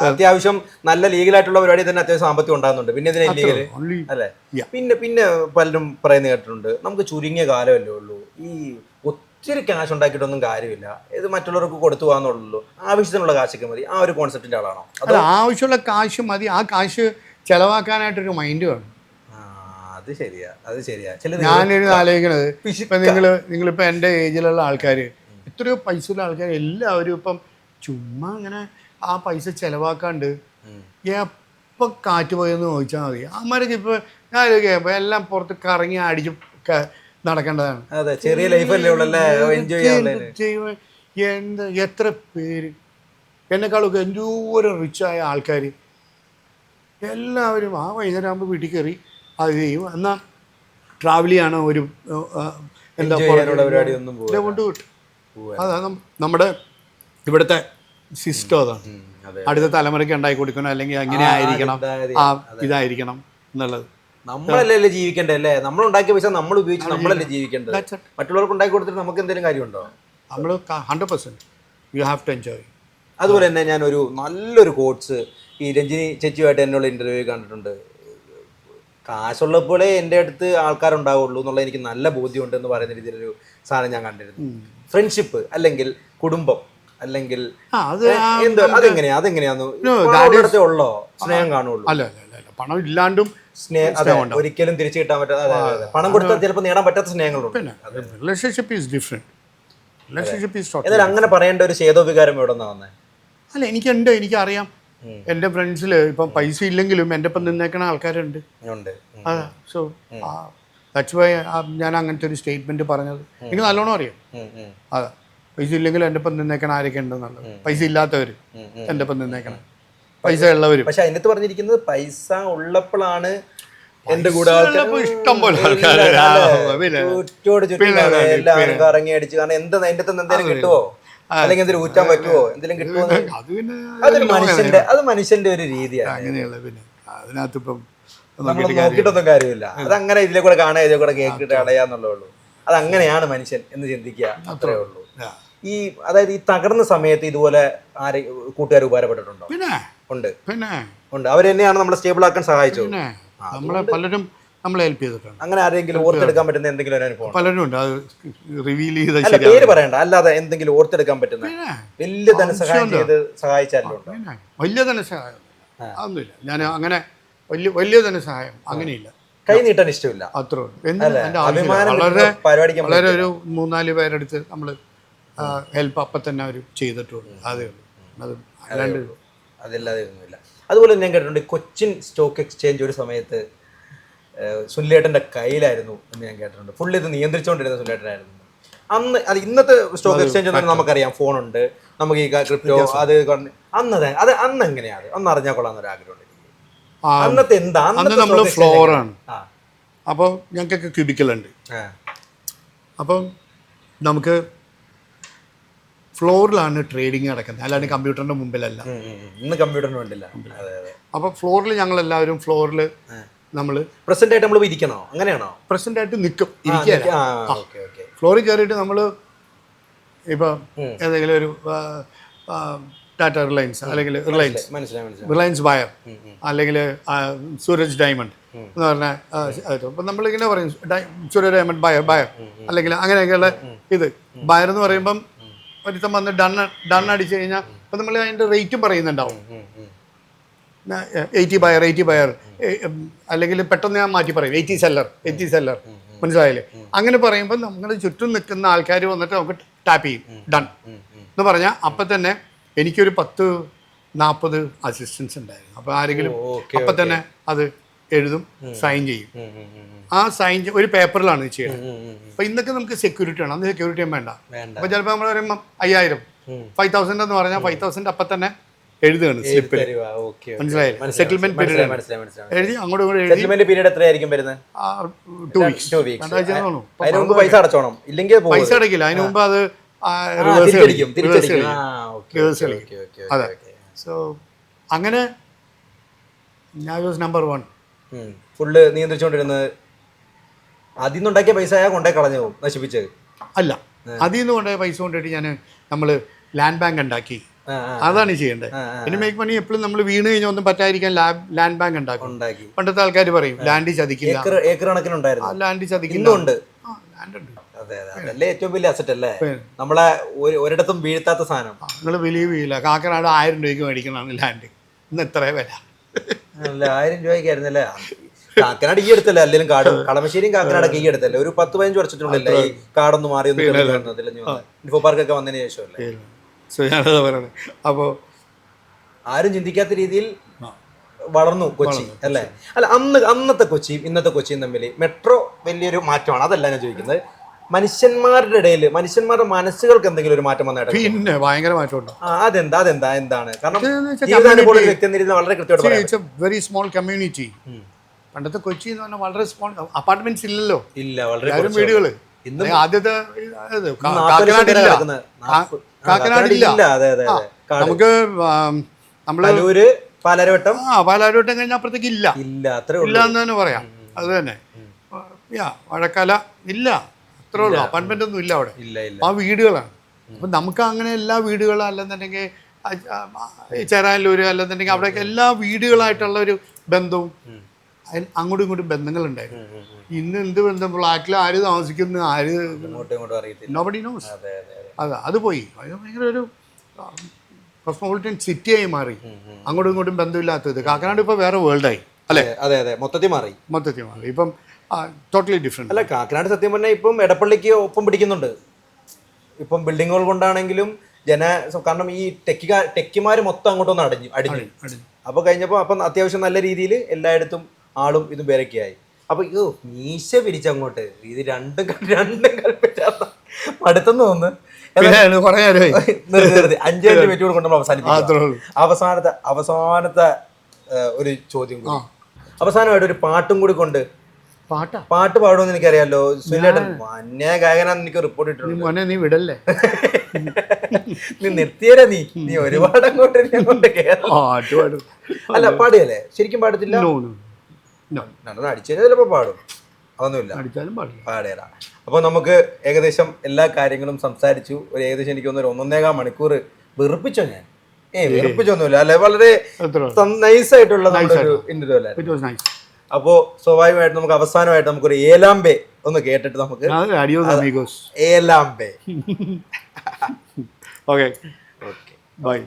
അത്യാവശ്യം നല്ല ലീഗലായിട്ടുള്ള പരിപാടി തന്നെ അത്യാവശ്യം സാമ്പത്തികം ഉണ്ടാകുന്നുണ്ട്. പിന്നെ ഇതിനെ ഇല്ലീഗൽ അല്ലേ? പിന്നെ പലരും പറയുന്നത് കേട്ടിട്ടുണ്ട്, നമുക്ക് ചുരുങ്ങിയ കാലമല്ലേ ഉള്ളൂ, ഈ ഒത്തിരി ക്യാഷ് ഉണ്ടാക്കിയിട്ടൊന്നും കാര്യമില്ല, ഇത് മറ്റുള്ളവർക്ക് കൊടുത്തു പോകാന്നുള്ളൂ, ആവശ്യത്തിനുള്ള കാശൊക്കെ മതി. ആ ഒരു കോൺസെപ്റ്റിന്റെ ആളാണോ? അത് ആവശ്യമുള്ള കാശ് മതി, ആ കാശ് ചെലവാക്കാനായിട്ടൊരു മൈൻഡ് വേണം. അത് ശരിയാ. ഞാനൊരു ആലോചിക്കണത്, ഇപ്പം നിങ്ങളിപ്പോൾ എൻ്റെ ഏജിലുള്ള ആൾക്കാർ, എത്രയോ പൈസയുള്ള ആൾക്കാർ എല്ലാവരും ഇപ്പം ചുമ്മാ ഇങ്ങനെ ആ പൈസ ചെലവാക്കാണ്ട് എപ്പോൾ കാറ്റ് പോയെന്ന് ചോദിച്ചാൽ മതി. അമ്മമാരൊക്കെ ഇപ്പോൾ ഞാൻ ആലോചിക്കാം എല്ലാം പുറത്ത് കറങ്ങി അടിച്ച് നടക്കേണ്ടതാണ്. ചെറിയ ലൈഫല്ലേ എത്ര പേര് എന്നെക്കാളൊക്കെ എന്തോരം റിച്ചായ ആൾക്കാർ എല്ലാവരും ആ വൈകുന്നേരം ആകുമ്പോൾ വീട്ടിൽ കയറി അത് ചെയ്യും. എന്നാൽ ട്രാവൽ ചെയ്യണം, ഒരു എന്താ കൊണ്ടുപോയിട്ട്. അതാണ് നമ്മുടെ ഇവിടുത്തെ സിസ്റ്റം. അതാണ് അടുത്ത തലമുറയ്ക്ക് ഉണ്ടാക്കി കൊടുക്കണം, അല്ലെങ്കിൽ അങ്ങനെ ആയിരിക്കണം, ആ ഇതായിരിക്കണം എന്നുള്ളത്. നമ്മളല്ലേ ജീവിക്കണ്ടേ അല്ലേ? നമ്മൾ ഉണ്ടാക്കിയ പൈസ നമ്മൾ ഉപയോഗിച്ച് നമ്മളല്ലേ ജീവിക്കേണ്ടത്. മറ്റുള്ളവർക്ക് ഉണ്ടാക്കി കൊടുത്തിട്ട് നമുക്ക് എന്തെങ്കിലും കാര്യമുണ്ടോ? നമ്മൾ 100% യു ഹാവ് ടു എൻജോയ്. അതുപോലെ തന്നെ ഞാനൊരു നല്ലൊരു കോട്സ് ഈ രഞ്ജിനി ചേച്ചിയുമായിട്ട് എന്നുള്ള ഇൻ്റർവ്യൂ കണ്ടിട്ടുണ്ട്. കാശുള്ളപ്പോഴേ എൻ്റെ അടുത്ത് ആൾക്കാരുണ്ടാവുള്ളൂ എന്നുള്ള എനിക്ക് നല്ല ബോധ്യമുണ്ട് എന്ന് പറയുന്ന രീതിയിലൊരു സാധനം ഞാൻ കണ്ടിരുന്നു. ഫ്രണ്ട്ഷിപ്പ് അല്ലെങ്കിൽ കുടുംബം അല്ലെങ്കിൽ അതെങ്ങനെയാന്ന് ഉള്ളോ സ്നേഹം കാണുള്ളൂ? അല്ല, പണം ഇല്ലാണ്ടും സ്നേഹം ഒരിക്കലും തിരിച്ചു കിട്ടാൻ പറ്റാത്ത, പണം കൊടുത്താൽ ചിലപ്പോൾ നേടാൻ പറ്റാത്ത സ്നേഹങ്ങളുണ്ട്. Relationship is different. എന്നാൽ അങ്ങനെ പറയേണ്ട ഒരു ചേതോവികാരം എവിടെ നിന്നാ വന്നേ? അല്ല, എനിക്കറിയാം. എൻ്റെ ഫ്രണ്ട്സിൽ ഇപ്പം പൈസ ഇല്ലെങ്കിലും എൻ്റെ ഒപ്പം നിന്നേക്കണ ആൾക്കാരുണ്ട്. അതെ, സോ ദാറ്റ്സ് വൈ ഞാൻ അങ്ങനത്തെ ഒരു സ്റ്റേറ്റ്മെന്റ് പറഞ്ഞത്. എനിക്ക് നല്ലോണം അറിയാം. അതെ, പൈസ ഇല്ലെങ്കിലും എൻ്റെ ഒപ്പം നിന്നേക്കണ ആരൊക്കെ ഉണ്ടെന്നുള്ളത്. പൈസ ഇല്ലാത്തവർ എൻ്റെ ഒപ്പം നിന്നേക്കണം, പൈസ ഉള്ളവരും. പക്ഷെ അതിനകത്ത് പറഞ്ഞിരിക്കുന്നത് പൈസ ഉള്ളപ്പോഴാണ് എന്റെ കൂടെ ആൾക്കാർ ഇഷ്ടം പോലെ ആൾക്കാർ ചുറ്റോട് ചുറ്റും എല്ലാവരും കറങ്ങി അടിച്ച്. കാരണം എന്താ അതിന്റെ എന്തെങ്കിലും കിട്ടുമോ, അല്ലെങ്കിൽ എന്തെങ്കിലും ഊറ്റാൻ പറ്റുമോ, എന്തെങ്കിലും കിട്ടുമോ? അത് മനുഷ്യന്റെ ഒരു രീതിയാണ്. അങ്ങനെയുള്ള പിന്നെ അതിനകത്ത് ഇപ്പം നമ്മൾ നോക്കിയിട്ടൊന്നും കാര്യമില്ല. അതങ്ങനെ ഇതിലെ കൂടെ കാണുക, ഇതിലെ കൂടെ കേക്കിട്ട് അടയാന്നുള്ളേ ഉള്ളൂ. അതങ്ങനെയാണ് മനുഷ്യൻ എന്ന് ചിന്തിക്കുക, അത്രേ ഉള്ളൂ. ഈ അതായത് ഈ തകർന്ന സമയത്ത് ഇതുപോലെ ആരെ കൂട്ടുകാർ ഉപകാരപ്പെട്ടിട്ടുണ്ടോ? ഉണ്ട് ഉണ്ട്. അവർ തന്നെയാണ് നമ്മളെ സ്റ്റേബിൾ ആക്കാൻ സഹായിച്ചത്. നമ്മളെ പലരും നമ്മളെ ഹെൽപ്പ് ചെയ്തിട്ടുണ്ട്. അങ്ങനെ ആരെങ്കിലും ഓർത്തെടുക്കാൻ പറ്റുന്ന എന്തെങ്കിലും ഒരു അനുഭവം? പലരും ഉണ്ട്. അത് റിവീൽ ചെയ്ത പേര് പറയണ്ട, അല്ലാതെ എന്തെങ്കിലും ഓർത്തെടുക്കാൻ പറ്റുന്ന വലിയ ധനസഹായം ചെയ്ത് സഹായിച്ചാലും വലിയ ധനസഹായം അതൊന്നുമില്ല. ഞാൻ അങ്ങനെ വലിയ ധനസഹായം അങ്ങനെയില്ല. കൈ നീട്ടാൻ ഇഷ്ടമില്ല, അത്രേ ഉള്ളൂ. വളരെ വളരെ ഒരു 3-4 പേരെടുത്ത് നമ്മൾ ഹെൽപ്പ് അപ്പം തന്നെ അവർ ചെയ്തിട്ടുള്ളൂ. അതേ ഉള്ളൂ. അത് അല്ലാണ്ട് അതല്ലാതെ ഒന്നുമില്ല. അതുപോലെ ഞാൻ കേട്ടിട്ടുണ്ട് കൊച്ചിൻ സ്റ്റോക്ക് എക്സ്ചേഞ്ച് ഒരു സമയത്ത് സുനിലേട്ടൻ്റെ കയ്യിലായിരുന്നു എന്ന് ഞാൻ കേട്ടിട്ടുണ്ട്. ഫുൾ ഇത് നിയന്ത്രിച്ചുകൊണ്ടിരുന്ന സുനിലേട്ടനായിരുന്നു അന്ന്. അത് ഇന്നത്തെ സ്റ്റോക്ക് എക്സ്ചേഞ്ച് എന്ന് നമുക്കറിയാം, ഫോണുണ്ട്, നമുക്ക് ഈ ക്രിപ്റ്റോ അത് അന്ന് എങ്ങനെയാണ് ഒന്ന് അറിഞ്ഞാൽ കൊള്ളാമെന്നൊരു ആഗ്രഹമുണ്ട്. അന്നത്തെ എന്താ? അന്ന് നമ്മൾ ഫ്ലോറാണ്. അപ്പോൾ ഞങ്ങൾക്കൊക്കെ ക്യൂബിക്കലുണ്ട്. അപ്പം നമുക്ക് ഫ്ലോറിലാണ് ട്രേഡിങ് നടക്കുന്നത്, അല്ലാണ്ട് കമ്പ്യൂട്ടറിന്റെ മുമ്പിലല്ല. ഇന്ന് കമ്പ്യൂട്ടറിന് വേണ്ടില്ല. അപ്പോൾ ഫ്ലോറിൽ ഞങ്ങൾ എല്ലാവരും ഫ്ലോറിൽ നമ്മൾ പ്രസന്റ് ആയിട്ട് നമ്മൾ ഇരിക്കണോ? അങ്ങനെയാണോ? പ്രസന്റ് ആയിട്ട് നിൽക്കും, ഇരിക്കുക. ഫ്ലോറിൽ കയറിയിട്ട് നമ്മൾ ഇപ്പോൾ ഏതെങ്കിലും ഒരു ടാറ്റ റിലയൻസ് അല്ലെങ്കിൽ റിലയൻസ് ബയർ അല്ലെങ്കിൽ സൂരജ് ഡയമണ്ട് എന്ന് പറഞ്ഞാൽ അപ്പം നമ്മളിങ്ങനെ പറയും സൂരജ് ഡയമണ്ട് ബയർ അല്ലെങ്കിൽ അങ്ങനെയൊക്കെയുള്ള ഇത് ബയർ എന്ന് പറയുമ്പം ഒരുത്തം വന്ന് ഡൺ അടിച്ചു കഴിഞ്ഞാൽ അപ്പം നമ്മൾ അതിൻ്റെ റേറ്റും പറയുന്നുണ്ടാവും. 80 ബയർ അല്ലെങ്കിൽ പെട്ടെന്ന് ഞാൻ മാറ്റി പറയും 80 സെല്ലർ മനസ്സിലായില്ലേ? അങ്ങനെ പറയുമ്പോൾ നമ്മൾ ചുറ്റും നിൽക്കുന്ന ആൾക്കാർ വന്നിട്ട് നമുക്ക് ടാപ്പ് ചെയ്യും ഡൺ എന്ന് പറഞ്ഞാൽ അപ്പം തന്നെ എനിക്കൊരു 10-40 അസിസ്റ്റൻസ് ഉണ്ടായിരുന്നു. അപ്പോൾ ആരെങ്കിലും അപ്പം തന്നെ അത് എഴുതും, സൈൻ ചെയ്യും. ആ സൈൻ ഒരു പേപ്പറിലാണ് ഇത് ചെയ്യുന്നത്. അപ്പോൾ ഇന്നൊക്കെ നമുക്ക് സെക്യൂരിറ്റി ആണ്, അന്ന് സെക്യൂരിറ്റി വേണ്ട. അപ്പോൾ ചിലപ്പോൾ നമ്മൾ പറയുമ്പോൾ 5000 5,000 എന്ന് പറഞ്ഞാൽ 5,000 അപ്പം തന്നെ എഴുതുകയാണ് സ്ലിപ്പിൽ. മനസ്സിലായില്ലേ? സെറ്റിൽമെന്റ് പീരീഡ് എഴുതി അങ്ങോട്ടും ഇങ്ങോട്ടും എഴുതി. പീരീഡ് എത്രയായിരിക്കും വരുന്നത്? 2 വീക്സ്. പൈസ അടച്ചോണം, ഇല്ലെങ്കിൽ പൈസ അടയ്ക്കില്ല. അതിന് മുമ്പ് അത് അതെ. സോ അങ്ങനെ ഞാൻ വാസ് നമ്പർ 1 ഫുള്ള് നിയന്ത്രിച്ചുകൊണ്ടിരുന്നത്. അതിൽ നിന്നുണ്ടാക്കിയ പൈസ കൊണ്ടേ കളഞ്ഞു നശിപ്പിച്ചത് അല്ല. അതിൽ നിന്ന് കൊണ്ടുപോയ പൈസ കൊണ്ടിട്ട് ഞാൻ നമ്മൾ ലാൻഡ് ബാങ്ക് ഉണ്ടാക്കി. അതാണ് ചെയ്യേണ്ടത്. പിന്നെ മേക്ക് മണി എപ്പോഴും നമ്മൾ വീണ് കഴിഞ്ഞാൽ ഒന്നും പറ്റാതിരിക്കാൻ ലാൻഡ് ബാങ്ക് ഉണ്ടാക്കും. പണ്ടത്തെ ആൾക്കാർ പറയും ലാൻഡ് ചതിക്കില്ല, ലാൻഡ് ചതിക്കുന്നുണ്ട്. ഏറ്റവും വലിയ അസറ്റ് അല്ലേ നമ്മളെ ഒരിടത്തും വീഴ്ത്താത്ത സാധനം. നിങ്ങൾ ബിലീവ് ചെയ്യില്ല, കാക്കനാട് 1000 രൂപയ്ക്ക് മേടിക്കണമാണ് ലാൻഡ്. ഇന്ന് എത്ര വില? 1000 രൂപയ്ക്കായിരുന്നല്ലേ കാക്കനാട് ഈ എടുത്തല്ലേ? അല്ലെങ്കിൽ കളമശ്ശേരിയും കാക്കനാടൊക്കെ ഈ എടുത്തല്ലേ? ഒരു 10-15 വർഷത്തിനുള്ളില്ല ഈ കാടൊന്നും മാറി ഇൻഫോ പാർക്കൊക്കെ വന്നതിന് ശേഷമല്ലേ? ഞാനത് പറയണേ. അപ്പോൾ ആരും ചിന്തിക്കാത്ത രീതിയിൽ വളർന്നു കൊച്ചി അല്ലേ? അല്ല, അന്നത്തെ കൊച്ചിയും ഇന്നത്തെ കൊച്ചിയും തമ്മിൽ മെട്രോ വലിയൊരു മാറ്റമാണ്. അതല്ല ഞാൻ ചോദിക്കുന്നത്. മനുഷ്യന്മാരുടെ ഇടയിൽ മനുഷ്യന്മാരുടെ മനസ്സുകൾക്ക് എന്തെങ്കിലും ഒരു മാറ്റം വന്നിട്ട് പിന്നെ ഭയങ്കര മാറ്റമുണ്ട്. എന്താണ്? കാരണം വളരെ കൃത്യമായിട്ട് വെരി സ്മോൾ കമ്മ്യൂണിറ്റി. പണ്ടത്തെ കൊച്ചി എന്ന് പറഞ്ഞാൽ വളരെ സ്മോൾ അപ്പാർട്ട്മെന്റ്സ് ഇല്ലല്ലോ. ഇല്ല, വളരെ വീടുകള്. ആദ്യത്തെ കാക്കനാടില്ല. നമുക്ക് നമ്മള് പാലാരിവട്ടം കഴിഞ്ഞ അപ്പുറത്തേക്ക് ഇല്ല എന്ന് തന്നെ പറയാം. അത് തന്നെ മഴക്കാല ഇല്ല, അത്രേ ഉള്ളൂ. അപ്പാർട്ട്മെന്റ് ഒന്നും ഇല്ല അവിടെ. ആ വീടുകളാണ്. അപ്പം നമുക്ക് അങ്ങനെ എല്ലാ വീടുകളും അല്ലെന്നുണ്ടെങ്കിൽ ചേരാനല്ലൂര് അല്ലെന്നുണ്ടെങ്കിൽ അവിടെയൊക്കെ എല്ലാ വീടുകളായിട്ടുള്ള ഒരു ബന്ധവും അങ്ങോട്ടും ഇങ്ങോട്ടും ബന്ധങ്ങളുണ്ടായിരുന്നു. ഇന്ന് എന്ത് ബന്ധം? ഫ്ലാറ്റിൽ ആര് താമസിക്കുന്നു, ആര് നോബഡി നോസ്. അത് പോയി. ഭയങ്കര ഒരു കോസ്മോപൊളിറ്റൻ സിറ്റിയായി മാറി. അങ്ങോട്ടും ഇങ്ങോട്ടും ബന്ധമില്ലാത്തത്. കാക്കനാട് ഇപ്പോൾ വേറെ വേൾഡായി അല്ലേ? അതെ, മൊത്തത്തിൽ മാറി. ഇപ്പം ടോട്ടലി ഡിഫറെന്റ്. അല്ല, കാക്കനാട് സത്യം പറഞ്ഞാൽ ഇപ്പം എടപ്പള്ളിക്ക് ഒപ്പം പിടിക്കുന്നുണ്ട്. ഇപ്പം ബിൽഡിങ്ങുകൾ കൊണ്ടാണെങ്കിലും കാരണം ഈ ടെക്കിമാർ മൊത്തം അങ്ങോട്ടൊന്ന് അടിഞ്ഞു. അപ്പോൾ കഴിഞ്ഞപ്പോൾ അപ്പം അത്യാവശ്യം നല്ല രീതിയിൽ എല്ലായിടത്തും ആളും ഇതും പേരൊക്കെയായി. അപ്പൊ മീശ പിരിച്ചങ്ങോട്ട് ഇത് രണ്ടും കൽപ്പിച്ചാത്ത അടുത്തെന്ന് തോന്നുന്നു. 5 മിനിറ്റ് കൊണ്ട് നമ്മൾ അവസാനിപ്പിക്കും. അവസാനത്തെ ഒരു ചോദ്യം കൂടി. അവസാനമായിട്ട് ഒരു പാട്ടും കൂടി കൊണ്ട് പാട്ടാ പാട്ട് പാടുമെന്ന് എനിക്കറിയാലോ. സുനിലേട്ടൻ അന്യായ ഗായകനാന്ന് എനിക്ക് റിപ്പോർട്ട് നീ ഇട്ടിട്ടുണ്ട്. മോനെ നീ വിടല്ലേ. നീ നിർത്തിയേ നീ ഒരുപാട് അങ്ങോട്ട് എന്നെ കൊണ്ട് കേറാം. പാട്ട് പാടും. അല്ല പാടുകയല്ലേ, ശരിക്കും പാടത്തില്ല. No, no, no. നടന്ന് അടിച്ചതിന് ചിലപ്പോൾ പാടും, അതൊന്നുമില്ല, അടിച്ചാലും പാടില്ല. പാടേല. അപ്പോൾ നമുക്ക് ഏകദേശം എല്ലാ കാര്യങ്ങളും സംസാരിച്ചു. ഒരു ഏകദേശം എനിക്ക് തോന്നുന്നു 1.5 മണിക്കൂർ. വെറുപ്പിച്ചോ ഞാൻ? വെറുപ്പിച്ചൊന്നുമില്ല അല്ലെ, വളരെ നൈസായിട്ടുള്ള ഒരു ഇന്റർവ്യൂ അല്ലായിരുന്നു. It was nice. അപ്പോൾ സ്വാഭാവികമായിട്ട് നമുക്ക് അവസാനമായിട്ട് നമുക്കൊരു ഏലാമ്പേ ഒന്ന് കേട്ടിട്ട് നമുക്ക് Adios amigos. ഏലാമ്പേ. Okay. Okay, Bye.